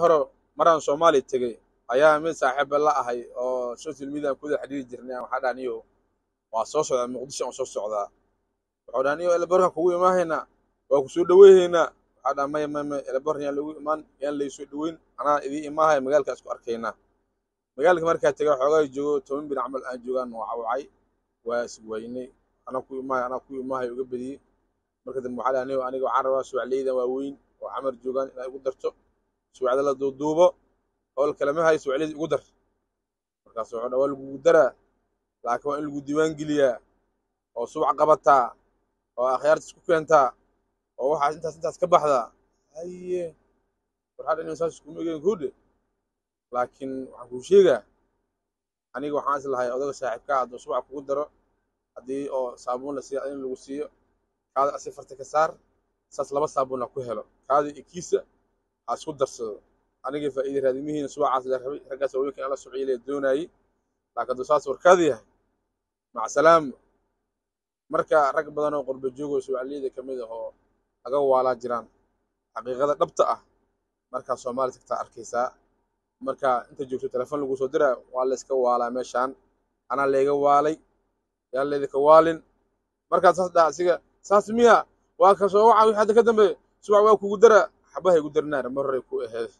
hore maraan Soomaali tagay ayaa mid saaxiib la ahay oo social media ku xiriir jirnay waxa dhaaniyo waa soo socdaa Muqdisho oo soo socdaa wuxuu dhaaniyo elborka kugu imaahayna waa ku soo dhaweeyayna waxa dhaamay elborka lagu imaan yaan la soo dhaweyn ana idii imaahay magaalka isku arkayna magaalka markaa tagay xoogay joogo 10 bin amal aan joogan wacay waa isweynay ana ku imaahay uga badiyay marka dad waxa dhaaniyo aniga waxaan rabaa suucleyda waaweyn oo amar joogan inay ugu darto suucada la duuduubo oo kalama hay suucleyda ugu dar markaas wuxuu dhaw lagu dara laakiin waa in lagu diiwaan geliyaa oo suuq qabataa oo akhyaarta isku keentaa oo waxa intaas ka baxda haye waxa inuu saas isku meegan guud laakiin waxa ku sheega aniga waxaan islahay odaga saaxiibka ah oo suuq kugu daro hadii oo saabuun la siiyo in lagu siiyo kaada asifarta ka saar saas laba saabuun ku helo kaada ikiisa asku darsado aniga faa'iido raadimihiina suuqaas la rabay ragaas oo weekend la suuqiyay doonayay laakiin saas warkaadi yahay mac salaam marka rag badan oo qurbo joogo suuqleyda kamid ah oo laga waala jiraan xaqiiqada dhabta ah marka Soomaali tagta arkaysa marka inta joogto telefoon lagu soo diraa waa la iska waalaa meeshan ana leega waalay yaa leedka waalin marka saas dhaasiga saas miya waa ka soo waxa hadda ka dambe suuq waa kugu dara xabahay ugu darnaar marray ku aheed